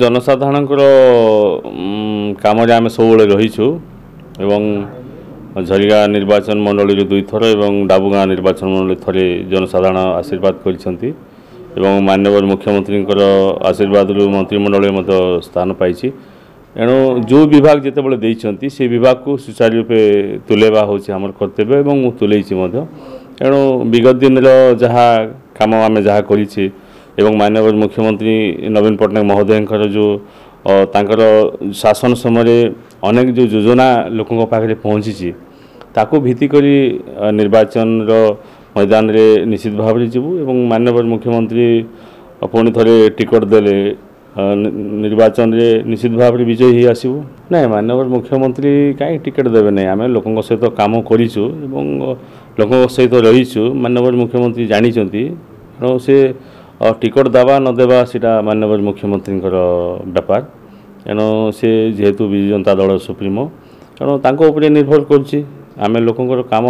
जनसाधारणଙ୍କର କାମରେ ଆମେ ସବୁବେଳେ ରହିଛୁ ଏବଂ ଝରିଗାଁ ନିର୍ବାଚନ ମଣ୍ଡଳୀରୁ 2 ଥର ଏବଂ ଡାବୁଗାଁ ନିର୍ବାଚନ ମଣ୍ଡଳୀ ଥରେ ଜନସାଧାରଣ ଆଶୀର୍ବାଦ କରିଛନ୍ତି ଏବଂ ମାନ୍ୟବର ମୁଖ୍ୟମନ୍ତ୍ରୀଙ୍କର ଆଶୀର୍ବାଦରୁ ମନ୍ତ୍ରିମଣ୍ଡଳରେ ମଧ୍ୟ ସ୍ଥାନ ପାଇଛି। ଏଣୁ ଯେଉଁ ବିଭାଗ ଯେତେବେଳେ ଦେଇଛନ୍ତି ସେ ବିଭାଗକୁ ସୁଚାରୁ ରୂପେ ତୁଲେଇବା ହେଉଛି ଆମର କର୍ତ୍ତବ୍ୟ ଏବଂ ମୁଁ ତୁଲେଇଛି ମଧ୍ୟ। ଏଣୁ ବିଗତ ଦିନର ଯାହା କାମ ଆମେ ଯାହା କରିଛି ଏବଂ ମାନ୍ୟବର ମୁଖ୍ୟମନ୍ତ୍ରୀ ନବୀନ ପଟ୍ଟନାୟକ ମହୋଦୟଙ୍କର ଯେଉଁ ତାଙ୍କର ଶାସନ ସମୟରେ ଅନେକ ଯେଉଁ ଯୋଜନା ଲୋକଙ୍କ ପାଖରେ ପହଞ୍ଚିଛି ତାକୁ ଭିତ୍ତି କରି ନିର୍ବାଚନର ମଇଦାନରେ ନିଶ୍ଚିତ ଭାବରେ ଯିବୁ ଏବଂ ମାନ୍ୟବର ମୁଖ୍ୟମନ୍ତ୍ରୀ ପୁଣି ଥରେ ଟିକଟ ଦେଲେ ନିର୍ବାଚନରେ ନିଶ୍ଚିତ ଭାବରେ ବିଜୟୀ ହୋଇ ଆସିବୁ। ନାଇଁ ମାନ୍ୟବର ମୁଖ୍ୟମନ୍ତ୍ରୀ କାହିଁ ଟିକେଟ ଦେବେ ନାହିଁ, ଆମେ ଲୋକଙ୍କ ସହିତ କାମ କରିଛୁ ଏବଂ ଲୋକଙ୍କ ସହିତ ରହିଛୁ। ମାନ୍ୟବର ମୁଖ୍ୟମନ୍ତ୍ରୀ ଜାଣିଛନ୍ତି, ତେଣୁ ସେ ଟିକଟ ଦେବା ନ ଦେବା ସେଇଟା ମାନ୍ୟବର ମୁଖ୍ୟମନ୍ତ୍ରୀଙ୍କର ବ୍ୟାପାର। ତେଣୁ ସେ ଯେହେତୁ ବିଜୁ ଜନତା ଦଳର ସୁପ୍ରିମୋ, ତେଣୁ ତାଙ୍କ ଉପରେ ନିର୍ଭର କରୁଛି। ଆମେ ଲୋକଙ୍କର କାମ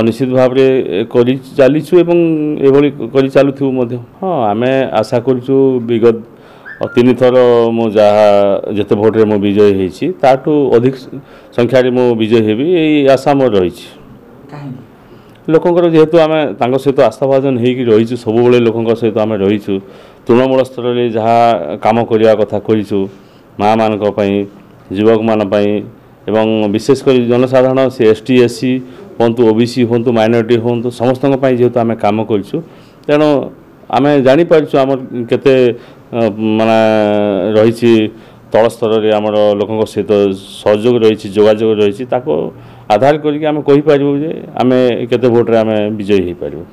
ନିଶ୍ଚିତ ଭାବରେ କରି ଚାଲିଛୁ ଏବଂ ଏଭଳି କରି ଚାଲୁଥିବୁ ମଧ୍ୟ। ହଁ, ଆମେ ଆଶା କରୁଛୁ ବିଗତ 3 ଥର ମୁଁ ଯାହା ଯେତେ ଭୋଟରେ ମୁଁ ବିଜୟୀ ହେଇଛି ତାଠୁ ଅଧିକ ସଂଖ୍ୟାରେ ମୁଁ ବିଜୟୀ ହେବି, ଏଇ ଆଶା ମୋର ରହିଛି। ଲୋକଙ୍କର ଯେହେତୁ ଆମେ ତାଙ୍କ ସହିତ ଆସ୍ଥାଭାଜନ ହେଇକି ରହିଛୁ, ସବୁବେଳେ ଲୋକଙ୍କ ସହିତ ଆମେ ରହିଛୁ। ତୃଣମୂଳ ସ୍ତରରେ ଯାହା କାମ କରିବା କଥା କରିଛୁ ମାଆମାନଙ୍କ ପାଇଁ, ଯୁବକମାନଙ୍କ ପାଇଁ ଏବଂ ବିଶେଷ କରି ଜନସାଧାରଣ ସେ ST SC ହୁଅନ୍ତୁ, OBC ହୁଅନ୍ତୁ, ମାଇନରିଟି ହୁଅନ୍ତୁ, ସମସ୍ତଙ୍କ ପାଇଁ ଯେହେତୁ ଆମେ କାମ କରିଛୁ, ତେଣୁ ଆମେ ଜାଣିପାରିଛୁ ଆମର କେତେ ମାନେ ରହିଛି ତଳ ସ୍ତରରେ ଆମର ଲୋକଙ୍କ ସହିତ ସହଯୋଗ ରହିଛି, ଯୋଗାଯୋଗ ରହିଛି। ତାକୁ ଆଧାର କରିକି ଆମେ କହିପାରିବୁ ଯେ ଆମେ କେତେ ଭୋଟରେ ଆମେ ବିଜୟୀ ହେଇପାରିବୁ।